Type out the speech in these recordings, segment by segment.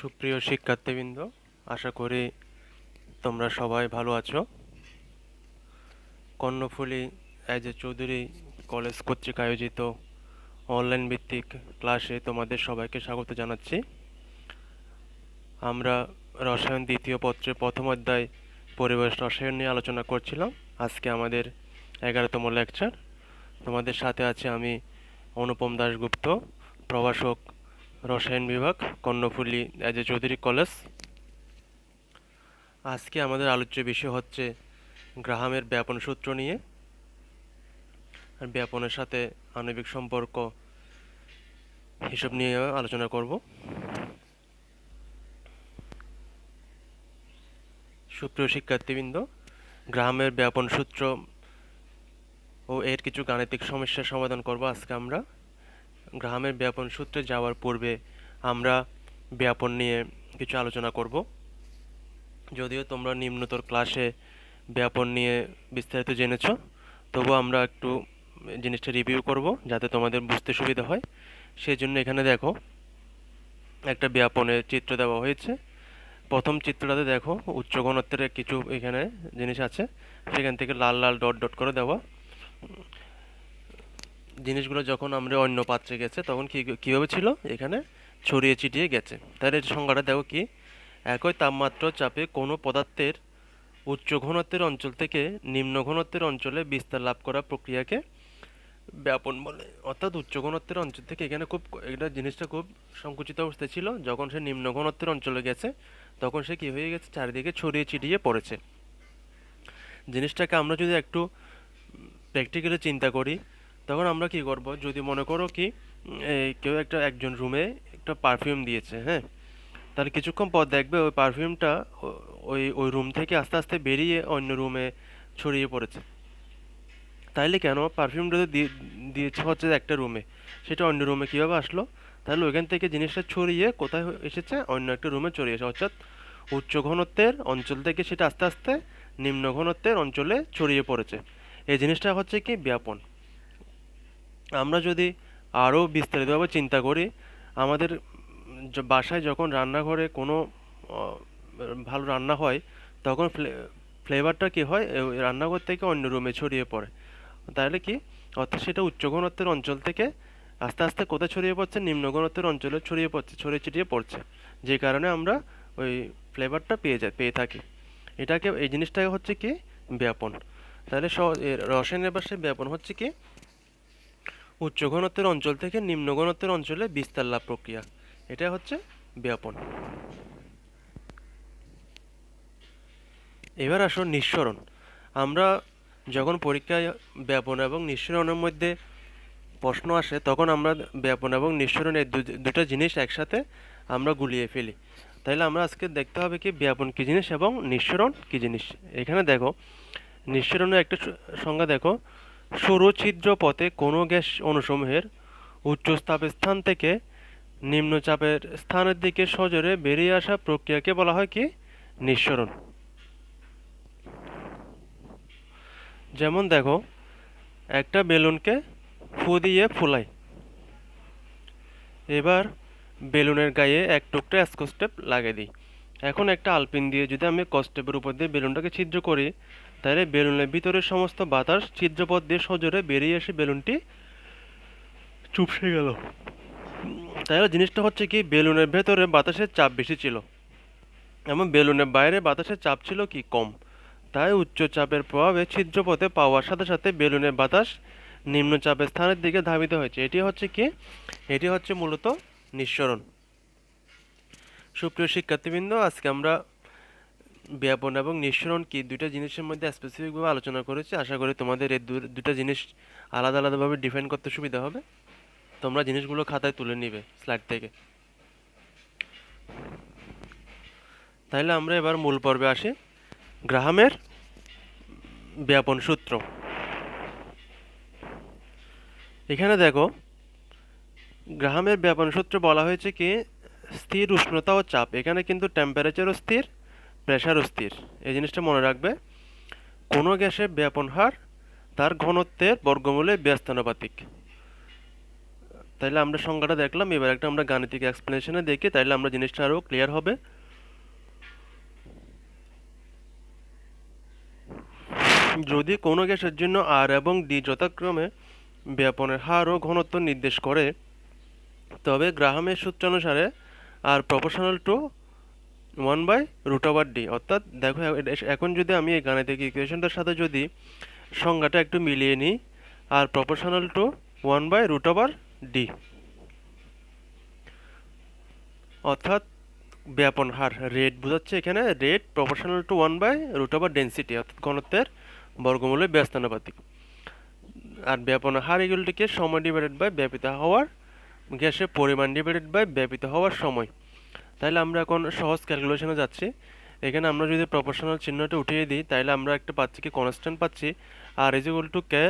সুপ্রিয় শিক্ষার্থীবৃন্দ, আশা করি তোমরা সবাই ভালো আছো। কর্ণফুলী চৌধুরী কলেজ কর্তৃক আয়োজিত অনলাইন ভিত্তিক ক্লাসে তোমাদের সবাইকে স্বাগত জানাচ্ছি। আমরা রসায়ন দ্বিতীয় পত্রের প্রথম অধ্যায় পরিবেশ রসায়ন নিয়ে আলোচনা করছিলাম। আজকে আমাদের 11তম লেকচার। তোমাদের সাথে আছে আমি অনুপম দাশগুপ্ত, প্রভাষক, রসায়ন বিভাগ, কর্ণফুলী চৌধুরী কলেজ। আজকে আমাদের আলোচ্য বিষয় হচ্ছে গ্রাহামের ব্যাপন সূত্র নিয়ে, আর ব্যাপনের সাথে আণবিক সম্পর্ক হিসাব নিয়ে আলোচনা করব। সুপ্রিয় শিক্ষার্থীবৃন্দ, গ্রাহামের ব্যাপন সূত্র ও এর কিছু গাণিতিক সমস্যার সমাধান করব আজকে আমরা। গ্রাহামের ব্যাপন সূত্রে যাওয়ার পূর্বে আমরা ব্যাপন নিয়ে কিছু আলোচনা করব। যদিও তোমরা নিম্নতর ক্লাসে ব্যাপন নিয়ে বিস্তারিত জেনেছো, তবু আমরা একটু জিনিসটা রিভিউ করব যাতে তোমাদের বুঝতে সুবিধা হয়। সেই জন্য এখানে দেখো একটা ব্যাপনের চিত্র দেওয়া হয়েছে। প্রথম চিত্রটাতে দেখো উচ্চ ঘনত্বের কিছু এখানে জিনিস আছে, সেখান থেকে লাল লাল ডট ডট করে দেওয়া জিনিসগুলো যখন আমরা অন্য পাত্রে গেছে তখন কীভাবে ছিল, এখানে ছড়িয়ে ছিটিয়ে গেছে। তাহলে এর সংজ্ঞাটা দেখো কি, একই তাপমাত্রা চাপে কোনো পদার্থের উচ্চ ঘনত্বের অঞ্চল থেকে নিম্ন ঘনত্বের অঞ্চলে বিস্তার লাভ করা প্রক্রিয়াকে ব্যাপন বলে। অর্থাৎ উচ্চ ঘনত্বের অঞ্চল থেকে এখানে এটা জিনিসটা খুব সংকুচিত অবস্থায় ছিল, যখন সে নিম্ন ঘনত্বের অঞ্চলে গেছে তখন সে কী হয়ে গেছে, চারিদিকে ছড়িয়ে ছিটিয়ে পড়েছে। জিনিসটাকে আমরা যদি একটু প্র্যাকটিক্যালি চিন্তা করি, তখন আমরা কি করব, যদি মনে করো কি কেউ একজন রুমে একটা পারফিউম দিয়েছে, হ্যাঁ, তাহলে কিছুক্ষণ পর দেখবে ওই পারফিউমটা ওই ওই রুম থেকে আস্তে আস্তে বেরিয়ে অন্য রুমে ছড়িয়ে পড়েছে। তাইলে কেন পারফিউমটা দিয়েছে হচ্ছে একটা রুমে, সেটা অন্য রুমে কীভাবে আসলো? তাহলে ওইখান থেকে জিনিসটা ছড়িয়ে কোথায় এসেছে, অন্য একটা রুমে ছড়িয়ে এসে, অর্থাৎ উচ্চ ঘনত্বের অঞ্চল থেকে সেটা আস্তে আস্তে নিম্ন ঘনত্বের অঞ্চলে ছড়িয়ে পড়েছে। এই জিনিসটা হচ্ছে কি ব্যাপন। আমরা যদি আরও বিস্তারিতভাবে চিন্তা করি, আমাদের বাসায় যখন রান্নাঘরে কোনো ভালো রান্না হয়, তখন ফ্লেভারটা কী হয়, রান্নাঘর থেকে অন্য রুমে ছড়িয়ে পড়ে। তাহলে কি, অর্থাৎ সেটা উচ্চ ঘনত্বের অঞ্চল থেকে আস্তে আস্তে কোথায় ছড়িয়ে পড়ছে, নিম্ন ঘনত্বের অঞ্চলে ছড়িয়ে পড়ছে, ছড়িয়ে ছিটিয়ে পড়ছে, যে কারণে আমরা ওই ফ্লেভারটা পেয়ে থাকি। এই জিনিসটাকে হচ্ছে কি ব্যাপন। তাহলে রসায়নের ভাষায় ব্যাপন হচ্ছে কি উচ্চ ঘনত্বের অঞ্চল থেকে নিম্ন ঘনত্বের অঞ্চলে বিস্তার লাভ প্রক্রিয়া, এটা হচ্ছে ব্যাপন। এবার আসো নিঃসরণ। আমরা যখন পরীক্ষায় ব্যাপন এবং নিঃসরণের মধ্যে প্রশ্ন আসে, তখন আমরা ব্যাপন এবং নিঃসরণের দুটো জিনিস একসাথে আমরা গুলিয়ে ফেলি। তাইলে আমরা আজকে দেখতে হবে কি ব্যাপন কী জিনিস এবং নিঃসরণ কী জিনিস। এখানে দেখো নিঃসরণের একটা সংজ্ঞা দেখো, সরু ছিদ্র পথে কোনো গ্যাস অণুসমূহের উচ্চ চাপের স্থান থেকে নিম্ন চাপের স্থানের দিকে সজোরে বেরিয়ে আসা প্রক্রিয়াকে বলা হয় কি নিঃসরণ। যেমন দেখো একটা বেলুনকে ফু দিয়ে ফুলাই, এবার বেলুনের গায়ে এক টুকরা স্কচ টেপ লাগিয়ে দিই। এখন একটা আলপিন দিয়ে যদি আমি স্কচ টেপের উপর দিয়ে বেলুনটাকে ছিদ্র করি, তাহলে বেলুনের ভিতরে সমস্ত বাতাস ছিদ্রপথ দিয়ে সজোরে বেরিয়ে এসে বেলুনটি চুপসে গেল। তাহলে জিনিসটা হচ্ছে কি, বেলুনের ভেতরে বাতাসের চাপ বেশি ছিল এবং বেলুনের বাইরে বাতাসের চাপ ছিল কি কম। তাই উচ্চ চাপের প্রভাবে ছিদ্রপথে পাওয়ার সাথে সাথে বেলুনের বাতাস নিম্ন চাপের স্থানের দিকে ধাবিত হয়েছে। এটি হচ্ছে মূলত নিঃসরণ। সুপ্রিয় শিক্ষার্থীবৃন্দ, আজকে আমরা ব্যাপন এবং নিঃসরণ কি দুইটা জিনিসের মধ্যে স্পেসিফিকভাবে আলোচনা করেছি। আশা করি তোমাদের এই দুটা জিনিস আলাদা আলাদাভাবে ডিফাইন করতে সুবিধা হবে। তোমরা জিনিসগুলো খাতায় তুলে নিবে স্লাইড থেকে। তাহলে আমরা এবার মূল পর্বে আসি, গ্রাহামের ব্যাপন সূত্র। এখানে দেখো গ্রাহামের ব্যাপন সূত্র বলা হয়েছে কি স্থির উষ্ণতা ও চাপ। এখানে কিন্তু টেম্পারেচারও স্থির, প্রেশারও স্থির। এই জিনিসটা মনে রাখবে। কোনো গ্যাসের ব্যাপন হার তার ঘনত্বের বর্গমূলে ব্যস্তানুপাতিক। তাইলে আমরা সংজ্ঞাটা দেখলাম, এবার একটা আমরা গাণিতিক এক্সপ্লেনেশনে দেখি, তাইলে আমরা জিনিসটা আরও ক্লিয়ার হবে। যদি কোনো গ্যাসের জন্য আর এবং ডি যথাক্রমে ব্যাপনের হার ও ঘনত্ব নির্দেশ করে, তবে গ্রাহামের সূত্রানুসারে আর প্রপোর্শনাল টু 1/√ডি। অর্থাৎ দেখো এখন যদি আমি এই গাণিতিক ইকুয়েশনটার সাথে যদি সংজ্ঞাটা একটু মিলিয়ে নিই, আর প্রপোর্শনাল টু 1/√ডি, অর্থাৎ ব্যাপন হার রেট বোঝাচ্ছে এখানে, রেট প্রপোর্শনাল টু 1/√ডেন্সিটি, অর্থাৎ ঘনত্বের বর্গমূলের ব্যস্তানুপাতিক। আর ব্যাপন হার এগুলোটিকে সময় ডিভাইডেড বাই ব্যাপিত হওয়ার গ্যাসের পরিমাণ ডিভাইডেড বাই ব্যাপিত হওয়ার সময়। তাহলে আমরা এখন সহজ ক্যালকুলেশনে যাচ্ছি। এখানে আমরা যদি প্রপোর্শনাল চিহ্নটা উঠিয়ে দিই, তাহলে আমরা একটা পাচ্ছি কি কনস্ট্যান্ট পাচ্ছি, R is equal to K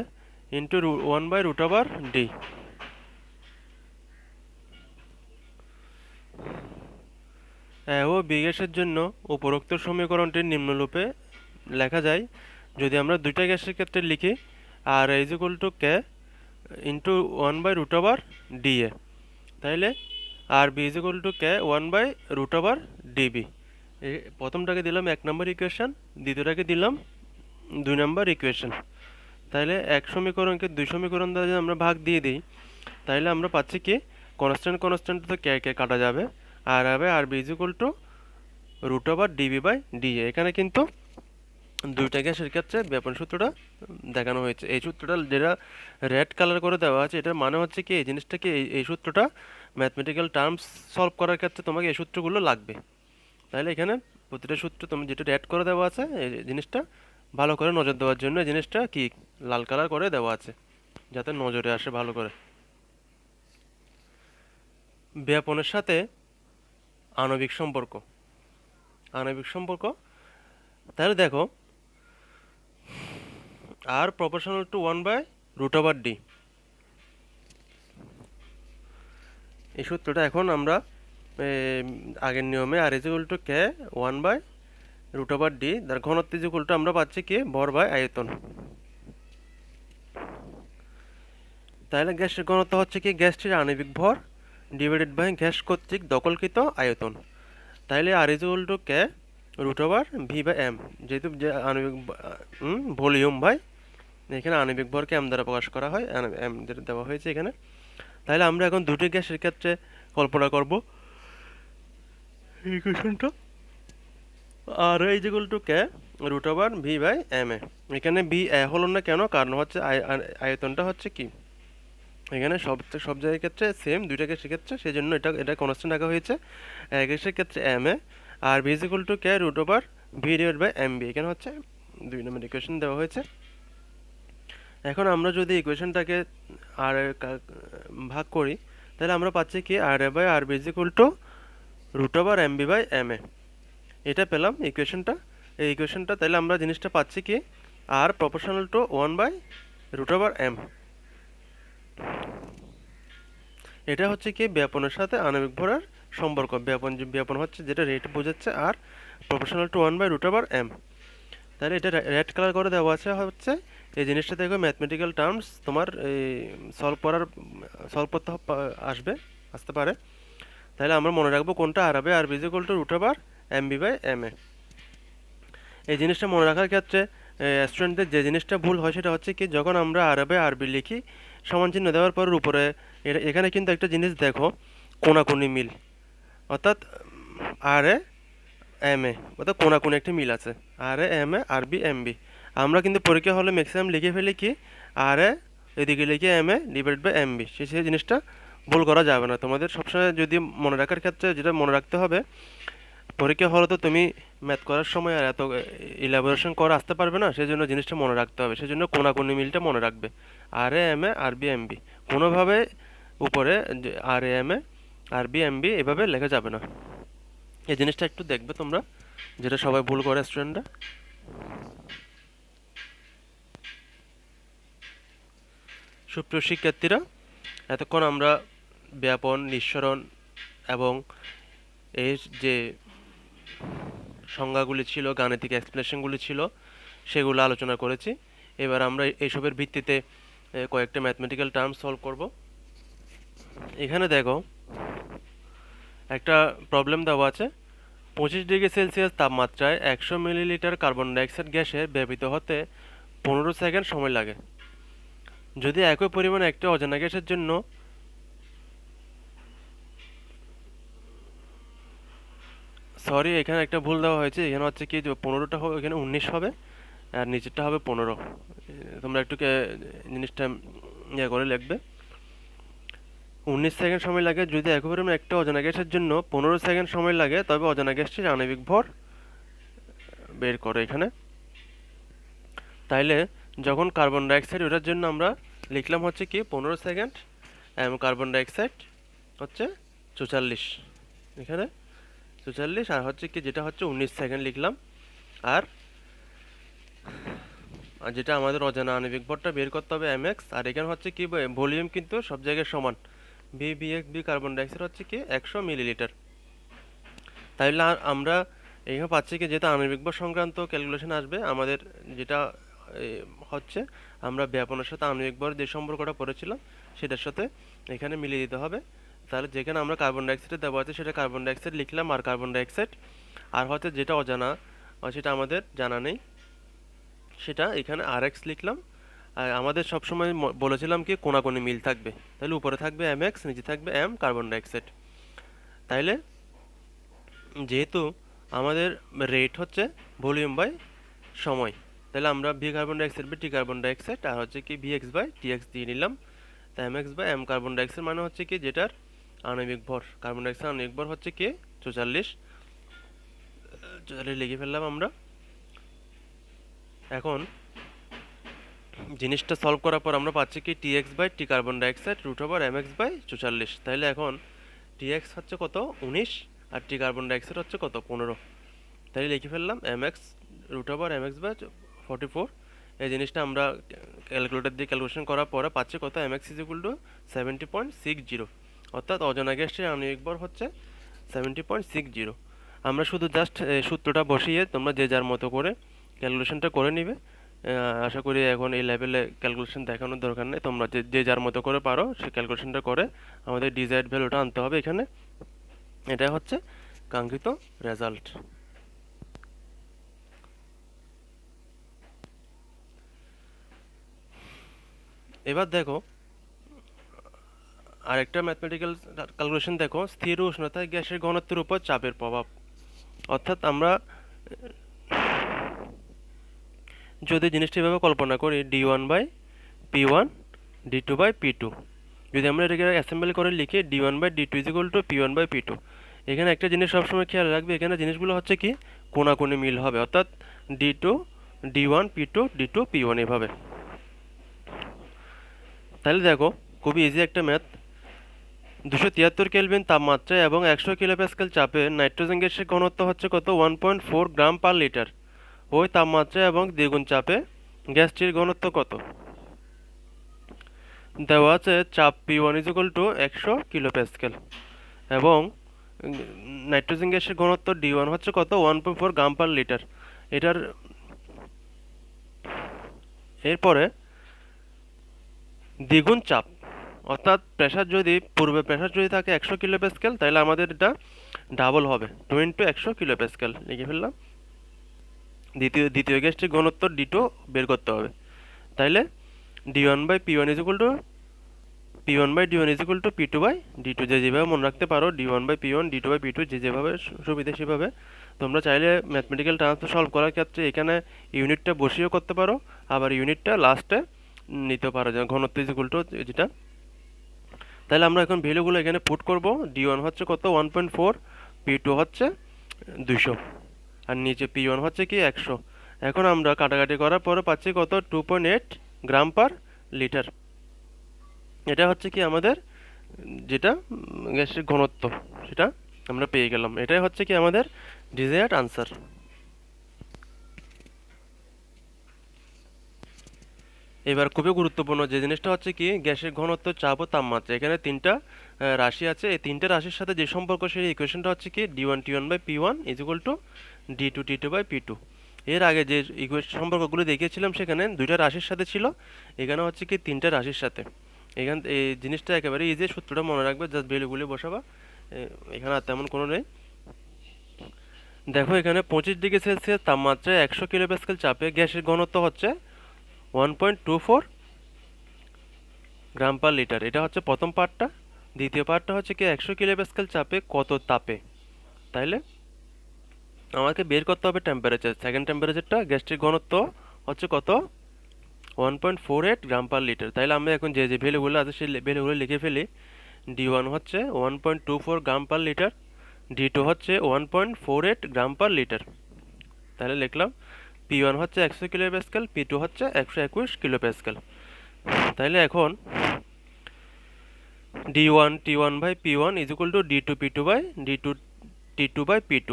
into 1/√ডি। ও বি গ্যাসের জন্য উপরোক্ত সমীকরণটি নিম্নরূপে লেখা যায়। যদি আমরা দুইটা গ্যাসের ক্ষেত্রে লিখি, R is equal to K into 1/√ডি এ, তাইলে R B is equal to K 1/√ডিবি। প্রথমটাকে দিলাম 1 নম্বর ইকুয়েশন, দ্বিতীয়টাকে দিলাম 2 নম্বর ইকুয়েশন। তাইলে এক সমীকরণকে 2 সমীকরণ দ্বারা যদি আমরা ভাগ দিয়ে দিই, তাইলে আমরা পাচ্ছি কি কনস্ট্যান্ট কনস্ট্যান্ট তো কে কে কাটা যাবে, আর হবে R B is equal two √ডিবি/ডি। এখানে কিন্তু দুইটা গ্যাসের ক্ষেত্রে ব্যাপন সূত্রটা দেখানো হয়েছে। এই সূত্রটা যেটা রেড কালার করে দেওয়া আছে, এটার মানে হচ্ছে কি এই জিনিসটা কি এই সূত্রটা ম্যাথমেটিক্যাল টার্মস সলভ করার ক্ষেত্রে তোমাকে এই সূত্রগুলো লাগবে। তাহলে এখানে প্রতিটা সূত্র তুমি যেটা রেড করে দেওয়া আছে, এই জিনিসটা ভালো করে নজর দেওয়ার জন্য এই জিনিসটা কি লাল কালার করে দেওয়া আছে, যাতে নজরে আসে ভালো করে। ব্যাপনের সাথে আণবিক সম্পর্ক, তাহলে দেখো আর প্রপোর্শনাল টু 1/√ডি, এই সূত্রটা এখন আমরা আগের নিয়মে আর ইজ ইকুয়াল টু কে 1/√ডি, তার ঘনত্ব ইজ ইকুয়াল টু আমরা পাচ্ছি কি ভর বাই আয়তন। তাহলে গ্যাসের ঘনত্ব হচ্ছে কি গ্যাসটির আণবিক ভর ডিভাইডেড বাই গ্যাস কর্তৃক দখলকৃত আয়তন। তাহলে আর ইজ ইকুয়াল টু কে √ভি/এম, যেহেতু যে আণবিক ভলিউম বাই এখানে আণবিক ভরকে এম দ্বারা প্রকাশ করা হয়, এম দেওয়া হয়েছে এখানে। তাহলে আমরা এখন দুটি গ্যাসের ক্ষেত্রে কল্পনা করব ইকুয়েশনটা, আর ইজ ইকুয়াল টু কে √ভি/এম এ। এখানে বি এ হলো না কেন, কারণ হচ্ছে আয়তনটা হচ্ছে কি এখানে সব জায়গার ক্ষেত্রে সেম, দুইটা গ্যাসের ক্ষেত্রে, সেই জন্য এটা কনস্ট্যান্ট রাখা হয়েছে। এক গ্যাসের ক্ষেত্রে M A, R B is equal to K √ভি/এম বি, এখানে হচ্ছে 2 নম্বর ইকুয়েশন দেওয়া হয়েছে। এখন আমরা যদি ইকুয়েশনটাকে আর ভাগ করি, তাহলে আমরা পাচ্ছি কি R A by R B is equal to √এম বি/এম এ। এটা পেলাম ইকুয়েশনটা, এই ইকুয়েশনটা। তাহলে আমরা জিনিসটা পাচ্ছি কি আর প্রপোর্শনাল টু 1/√এম। এটা হচ্ছে কি ব্যাপনের সাথে আণবিক ভরের সম্পর্ক। ব্যাপন হচ্ছে যেটা রেট বোঝাচ্ছে, আর প্রপোর্শনাল টু 1/√এম। তাহলে এটা রেড কালার করে দেওয়া আছে হচ্ছে এই জিনিসটা দেখো ম্যাথমেটিক্যাল টার্মস তোমার সলভ করতে আসতে পারে। তাহলে আমরা মনে রাখবো কোনটা আর হবে R B is equal to √এম বি/এম এ। এই জিনিসটা মনে রাখার ক্ষেত্রে স্টুডেন্টদের যে জিনিসটা ভুল হয় সেটা হচ্ছে কি যখন আমরা আর বাই আর বি লিখি সমান চিহ্ন দেওয়ার পর উপরে এখানে কিন্তু একটা জিনিস দেখো কোনাকুনি মিল, অর্থাৎ আর এ এম এ, অর্থাৎ কোনাকুনি একটা মিল আছে R A M A R B M B. আমরা কিন্তু পরীক্ষা হলে ম্যাক্সিমাম লিখে ফেলি কি আর এ এদিকে লিখে এম এ ডিভাইড/এম বি, সেই জিনিসটা ভুল করা যাবে না। তোমাদের সবসময় যদি মনে রাখার ক্ষেত্রে যেটা মনে রাখতে হবে, পরীক্ষা হলে তো তুমি ম্যাথ করার সময় আর এত ইলাবোরেশন করা আসতে পারবে না, সেই জন্য জিনিসটা মনে রাখতে হবে। সেই জন্য কোনাকুনি মিলটা মনে রাখবে, R A M A R B M B. কোনোভাবে উপরে R A M A R B M B এভাবে লেখা যাবে না। এই জিনিসটা একটু দেখবে তোমরা, যেটা সবাই ভুল করে স্টুডেন্টরা। সুপ্রিয় শিক্ষার্থীরা, এতক্ষণ আমরা ব্যাপন, নিঃসরণ এবং এর যে সংজ্ঞাগুলি ছিল, গাণিতিক এক্সপ্লেনেশনগুলি ছিল, সেগুলো আলোচনা করেছি। এবার আমরা এইসবের ভিত্তিতে কয়েকটা ম্যাথমেটিক্যাল টার্ম সলভ করব। এখানে দেখো একটা প্রবলেম দেওয়া আছে। 25 ডিগ্রি সেলসিয়াস তাপমাত্রায় 100 মিলিলিটার কার্বন ডাইঅক্সাইড গ্যাসের ব্যবহৃত হতে 15 সেকেন্ড সময় লাগে। যদি একই পরিমাণ একটা অজানা গ্যাসের জন্য, সরি এখানে একটা ভুল দেওয়া হয়েছে, এখানে হচ্ছে কি যে 15টা হবে, এখানে 19 হবে আর নিচেরটা হবে 15। তোমরা একটু জিনিসটা ইয়ে করে লিখবে। 19 সেকেন্ড সময় লাগে যদি একই পরিমাণ একটা অজানা গ্যাসের জন্য 15 সেকেন্ড সময় লাগে, তবে অজানা গ্যাসটির আণবিক ভর বের করো এখানে। তাইলে যখন কার্বন ডাইঅক্সাইড ওটার জন্য আমরা লিখলাম হচ্ছে কি 15 সেকেন্ড, এবং কার্বন ডাইঅক্সাইড হচ্ছে 44, এখানে 44, আর হচ্ছে কি যেটা হচ্ছে 19 সেকেন্ড লিখলাম। আর যেটা আমাদের অজানা আণবিক ভরটা বের করতে হবে mx, আর এখানে হচ্ছে কি ভলিউম কিন্তু সব জায়গায় সমান, বি কার্বন ডাইঅক্সাইড হচ্ছে কি 100 মিলিলিটার। তাইলে আমরা এখানে পাচ্ছি কি যেটা আণবিক ভর সংক্রান্ত ক্যালকুলেশন আসবে আমাদের, যেটা হচ্ছে আমরা ব্যাপনের সাথে আণবিক ভর যে সম্পর্কটা পড়েছিলাম সেটার সাথে এখানে মিলিয়ে দিতে হবে। তাহলে যেখানে আমরা কার্বন ডাইঅক্সাইড দেওয়া আছে সেটা কার্বন ডাইঅক্সাইড লিখলাম, আর কার্বন ডাইঅক্সাইড আর হচ্ছে যেটা অজানা সেটা আমাদের জানা নেই, সেটা এখানে RX লিখলাম। আর আমাদের সবসময় বলেছিলাম কি কোনাকুনি মিল থাকবে, তাহলে উপরে থাকবে mx, নিচে থাকবে m কার্বন ডাইঅক্সাইড। তাইলে যেহেতু আমাদের রেট হচ্ছে ভলিউম বাই সময়, তাহলে আমরা V carbon dioxide by T carbon dioxide আর হচ্ছে কি ভিএক্স বাই টিএক্স দিয়ে নিলাম। তা mx by m carbon dioxide মানে হচ্ছে কি যেটার আণবিক ভর, কার্বন ডাইঅক্সাইড আণবিক ভর হচ্ছে কি 44 লিখে ফেললাম আমরা। এখন জিনিসটা সলভ করার পর আমরা পাচ্ছি কি TX by T carbon dioxide root over mx by 44। তাহলে এখন টিএক্স হচ্ছে কত 19 আর টি কার্বন ডাইঅক্সাইড হচ্ছে কত 15। তাহলে লিখে ফেললাম mx root over mx by 44। এই জিনিসটা আমরা ক্যালকুলেটর দিয়ে ক্যালকুলেশন করার পরে পাচ্ছি কত mx ইজ ইকুয়াল টু 70.60, অর্থাৎ অজানা গ্যাসটির আণবিক ভর হচ্ছে 70.60। আমরা শুধু জাস্ট সূত্রটা বসিয়ে তোমরা যে যার মতো করে ক্যালকুলেশনটা করে নিবে। আশা করি এখন এই লেভেলে ক্যালকুলেশন দেখানোর দরকার নেই, তোমরা যে যার মতো করে পারো সে ক্যালকুলেশনটা করে আমাদের ডিজায়ার্ড ভ্যালুটা আনতে হবে এখানে। এটা হচ্ছে কাঙ্ক্ষিত রেজাল্ট। এবার দেখো আরেকটা ম্যাথমেটিক্যাল ক্যালকুলেশন দেখো, স্থির উষ্ণতায় গ্যাসের ঘনত্বের উপর চাপের প্রভাব। অর্থাৎ আমরা যদি জিনিসটা এভাবে কল্পনা করি d1/p1 d2/p2, যদি আমরা এটাকে অ্যাসেম্বলি করে লিখি d1/d2 is equal two p1/p2। এখানে একটা জিনিস সবসময় খেয়াল রাখবে, এখানে জিনিসগুলো হচ্ছে কি কোনাকুনি মিল হবে, অর্থাৎ d2 d1 p2 d2 p1 এভাবে। তাহলে দেখো খুবই ইজি একটা ম্যাথ। 273 কেলভিন তাপমাত্রায় এবং 100 কিলোপ্যাসকেল চাপে নাইট্রোজেন গ্যাসের ঘনত্ব হচ্ছে কত 1.4 গ্রাম পার লিটার। ওই তাপমাত্রায় এবং দ্বিগুণ চাপে গ্যাসটির ঘনত্ব কত? দেওয়া আছে চাপ P1 ইজ ইকুয়াল টু 100 কিলোপ্যাসকেল এবং নাইট্রোজেন গ্যাসের ঘনত্ব D1 হচ্ছে কত 1.4 গ্রাম পার লিটার। এরপরে দ্বিগুণ চাপ, অর্থাৎ প্রেসার যদি পূর্বে প্রেসার যদি থাকে 100 কিলোপ্যাসকেল, তাহলে আমাদের এটা ডাবল হবে 2 ইন্টু 100 কিলোপ্যাসকেল লিখে ফেললাম। দ্বিতীয় গ্যাসটির ঘনত্ব D2 বের করতে হবে। তাইলে d1/p1 is equal two p1/d1 is equal two p2/d2, যে যেভাবে মনে রাখতে পারো d1/p1 d2/p2 যে যেভাবে সুবিধা সেভাবে। তোমরা চাইলে ম্যাথমেটিক্যাল ট্রান্সফার সলভ করার ক্ষেত্রে এখানে ইউনিটটা বসিয়েও করতে পারো, আবার ইউনিটটা লাস্টে নিতে পারো, যেমন ঘনত্ব ইজ ইকুয়াল টু যেটা। তাহলে আমরা এখন ভ্যালুগুলো এখানে পুট করব। d1 হচ্ছে কত 1.4, p2 হচ্ছে 200 আর নিচে p1 হচ্ছে কি 100। এখন আমরা কাটাকাটি করার পরে পাচ্ছি কত 2.8 গ্রাম পার লিটার। এটা হচ্ছে কি আমাদের যেটা গ্যাসের ঘনত্ব সেটা আমরা পেয়ে গেলাম। এটাই হচ্ছে কি আমাদের ডিজায়ার্ড আনসার। এবার খুবই গুরুত্বপূর্ণ যে জিনিসটা হচ্ছে কি গ্যাসের ঘনত্ব, চাপ ও তাপমাত্রা, এখানে তিনটা রাশি আছে। এই তিনটা রাশির সাথে যে সম্পর্ক সেই ইকুয়েশনটা হচ্ছে কি d1 t1/p1 is equal to d2 t2/p2। এর আগে যে ইকুয়েশন সম্পর্কগুলো দেখিয়েছিলাম সেখানে দুইটা রাশির সাথে ছিল, এখানে হচ্ছে কি তিনটা রাশির সাথে। এই জিনিসটা একেবারে ইজি, সূত্রটা মনে রাখবে, জাস্ট ভ্যালুগুলি বসাবা। এখানে আর তেমন কোনো নেই। দেখো এখানে 25 ডিগ্রি সেলসিয়াস তাপমাত্রায় 100 কিলোপ্যাসকেল চাপে গ্যাসের ঘনত্ব হচ্ছে 1.24 গ্রাম পার লিটার। এটা হচ্ছে প্রথম পার্টটা। দ্বিতীয় পার্টটা হচ্ছে কি 100 কিলোপ্যাসকেল চাপে কত তাপে, তাইলে আমাকে বের করতে হবে টেম্পারেচার। সেকেন্ড টেম্পারেচারটা গ্যাসটির ঘনত্ব হচ্ছে কত, 1.48 গ্রাম পার লিটার। তাইলে আমরা এখন যে যে ভ্যালুগুলো আছে সেই ভ্যালুগুলো লিখে ফেলি। D1 হচ্ছে 1.24 গ্রাম পার লিটার, D2 হচ্ছে 1.48 গ্রাম পার লিটার। তাহলে লিখলাম P1 হচ্ছে 100 কিলোপ্যাসকেল, P2 হচ্ছে 121 কিলোপ্যাসকেল। তাইলে এখন D1 T1 by P1 is equal to D2 P2 by D2 T2 by P2।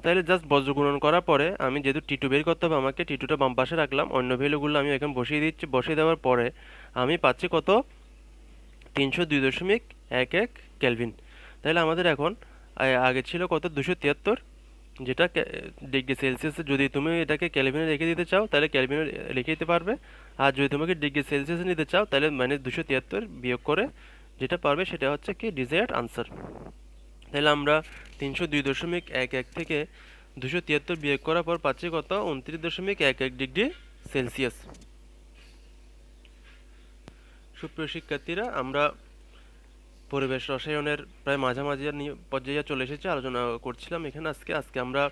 তাহলে জাস্ট বজ্রগুণন করার পরে আমি যেহেতু T2 বের করতে হবে আমাকে, T2টা বাম পাশে রাখলাম, অন্য ভ্যালুগুলো আমি এখন বসিয়ে দিচ্ছি। বসিয়ে দেওয়ার পরে আমি পাচ্ছি কত, 302.11 কেলভিন। তাহলে আমাদের এখন আগে ছিল কত, 273, যেটা ডিগ্রি সেলসিয়াসে। যদি তুমি এটাকে ক্যালভিনে রেখে দিতে চাও তাহলে ক্যালভিনে রেখে দিতে পারবে, আর যদি তোমাকে ডিগ্রি সেলসিয়াসে নিতে চাও তাহলে -273 বিয়োগ করে যেটা পারবে সেটা হচ্ছে কি ডিজায়ার্ড আনসার। তাহলে আমরা 302.11 থেকে 273 বিয়োগ করার পর পাচ্ছি কত, 29.11 ডিগ্রি সেলসিয়াস। সুপ্রিয় শিক্ষার্থীরা, আমরা পরিবেশ রসায়নের প্রায় মাঝামাঝি পর্যায়ে চলে এসেছি, আলোচনা করছিলাম এখানে। আজকে আমরা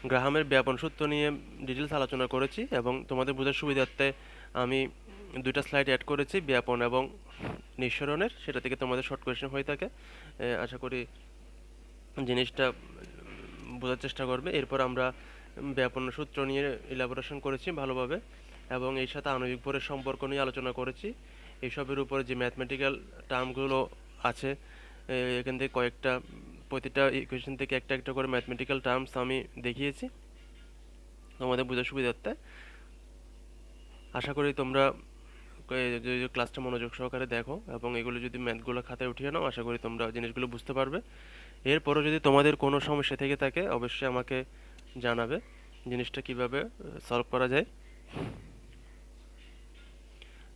গ্রাহামের ব্যাপন সূত্র নিয়ে ডিটেলস আলোচনা করেছি, এবং তোমাদের বোঝার সুবিধার্থে আমি দুইটা স্লাইড অ্যাড করেছি ব্যাপন এবং নিঃসরণের, সেটা থেকে তোমাদের শর্ট কোয়েশ্চেন হয়ে থাকে। আশা করি জিনিসটা বোঝার চেষ্টা করবে। এরপর আমরা ব্যাপন সূত্র নিয়ে ইলাবোরেশন করেছি ভালোভাবে, এবং এর সাথে আণবিক ভরের সম্পর্ক নিয়ে আলোচনা করেছি। এইসবের উপরে যে ম্যাথমেটিক্যাল টার্মগুলো আছে, এখান থেকে কয়েকটা, প্রতিটা ইকুয়েশন থেকে একটা একটা করে ম্যাথমেটিক্যাল টার্মস আমি দেখিয়েছি তোমাদের বোঝার সুবিধার্থে। আশা করি তোমরা ক্লাসটা মনোযোগ সহকারে দেখো, এবং এগুলো যদি ম্যাথগুলো খাতায় উঠিয়ে নাও, আশা করি তোমরা জিনিসগুলো বুঝতে পারবে। এরপরও যদি তোমাদের কোনো সমস্যা থেকে থাকে অবশ্যই আমাকে জানাবে জিনিসটা কিভাবে সলভ করা যায়,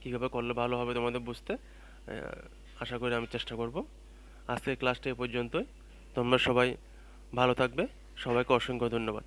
কীভাবে করলে ভালো হবে তোমাদের বুঝতে। আশা করি আমি চেষ্টা করব। আজকের ক্লাসটা এ পর্যন্তই। তোমরা সবাই ভালো থাকবে। সবাইকে অসংখ্য ধন্যবাদ।